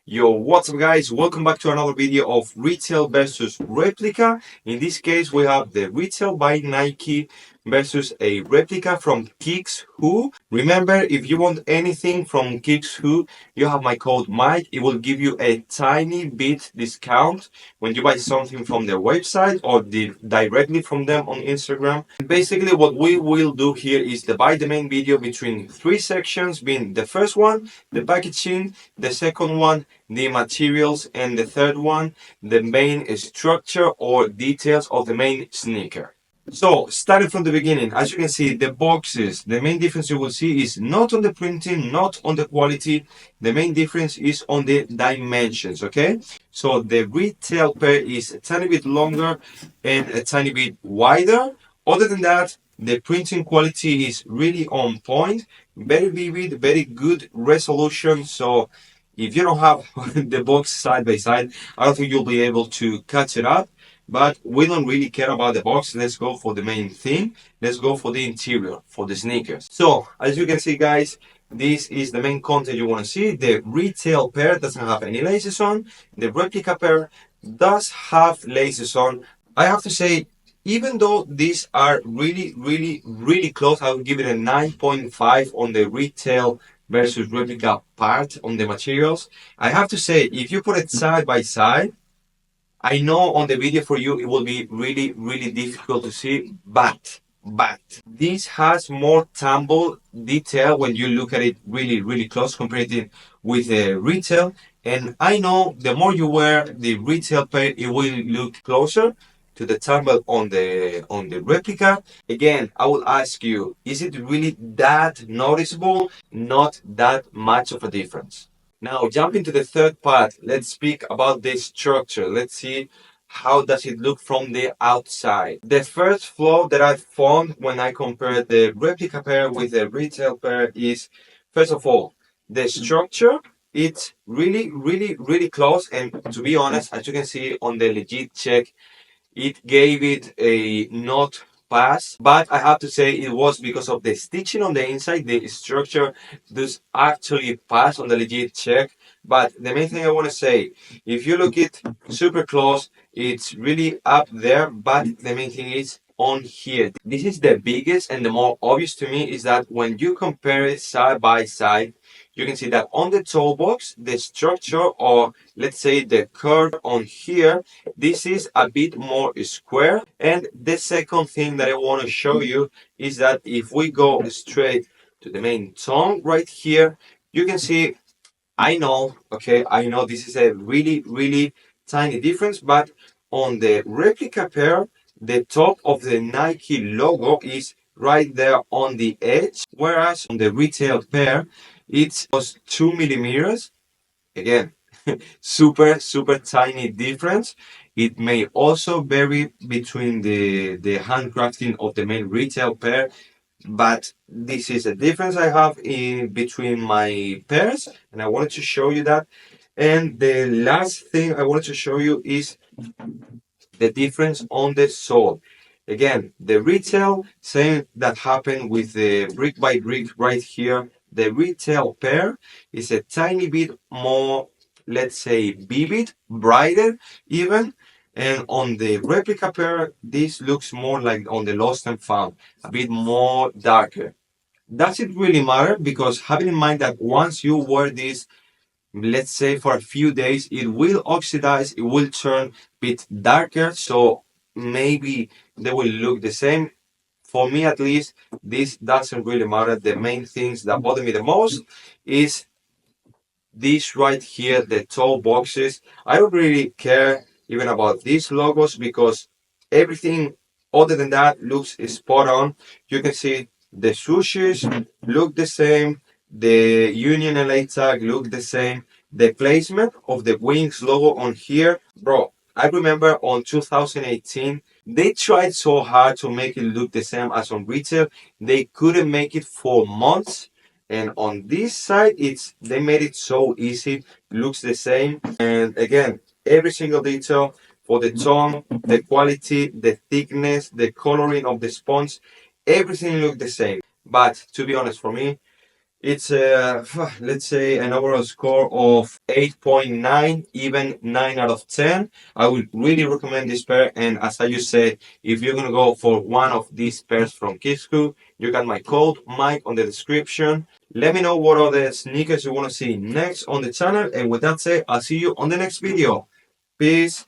Yo, what's up guys? Welcome back to another video of retail versus replica. In this case, we have the retail by Nike versus a replica from KickWho. Remember, if you want anything from KickWho, you have my code Mike. It will give you a tiny bit discount when you buy something from their website or directly from them on Instagram. Basically, what we will do here is divide the main video between three sections, being the first one, the packaging, the second one, the materials, and the third one, the main structure or details of the main sneaker. So, starting from the beginning, as you can see, the boxes, the main difference you will see is not on the printing, not on the quality. The main difference is on the dimensions, okay? So, the retail pair is a tiny bit longer and a tiny bit wider. Other than that, the printing quality is really on point, very vivid, very good resolution. So, if you don't have the box side by side, I don't think you'll be able to catch it up. But we don't really care about the box. Let's go for the main thing. Let's go for the interior, for the sneakers. So, as you can see, guys, this is the main content you want to see. The retail pair doesn't have any laces on. The replica pair does have laces on. I have to say, even though these are really close, I would give it a 9.5 on the retail versus replica part on the materials. I have to say, if you put it side by side, I know on the video for you it will be really difficult to see, but this has more tumble detail when you look at it really close compared with the retail. And I know the more you wear the retail pair, it will look closer to the tumble on the replica. Again, I will ask you, is it really that noticeable? Not that much of a difference. Now, jumping to the third part, let's speak about the structure. Let's see how does it look from the outside. The first flaw that I found when I compared the replica pair with the retail pair is, first of all, the structure. It's really close, and to be honest, as you can see on the legit check, it gave it a not pass, but I have to say it was because of the stitching on the inside. The structure does actually pass on the legit check. But the main thing I want to say, if you look it super close, it's really up there, but the main thing is on here. This is the biggest and the more obvious to me is that when you compare it side by side, you can see that on the toe box, the structure, or let's say the curve on here, this is a bit more square. And the second thing that I want to show you is that if we go straight to the main tongue right here, you can see, I know, okay, I know this is a really tiny difference, but on the replica pair, the top of the Nike logo is right there on the edge, whereas on the retail pair, it was 2 millimeters. Again, super tiny difference. It may also vary between the handcrafting of the main retail pair, but this is a difference I have in between my pairs, and I wanted to show you that. And the last thing I wanted to show you is the difference on the sole. Again, the retail, same that happened with the brick by brick right here. The retail pair is a tiny bit more, let's say, vivid, brighter even. And on the replica pair, this looks more like on the lost and found, a bit more darker. Does it really matter? Because having in mind that once you wear this, let's say for a few days, it will oxidize, it will turn a bit darker, so maybe they will look the same. For me at least, this doesn't really matter. The main things that bother me the most is this right here, the toe boxes. I don't really care even about these logos because everything other than that looks spot on. You can see the swooshes look the same, the Union LA tag look the same, the placement of the Wings logo on here, bro. I remember on 2018, they tried so hard to make it look the same as on retail. They couldn't make it for months. And on this side, they made it so easy, looks the same. And again, every single detail for the tone, the quality, the thickness, the coloring of the sponge, everything looked the same. But to be honest, for me, It's let's say an overall score of 8.9, even 9 out of 10. I would really recommend this pair. And as I just said, if you're gonna go for one of these pairs from KickWho, you got my code Mike on the description. Let me know what other sneakers you want to see next on the channel. And with that said, I'll see you on the next video. Peace.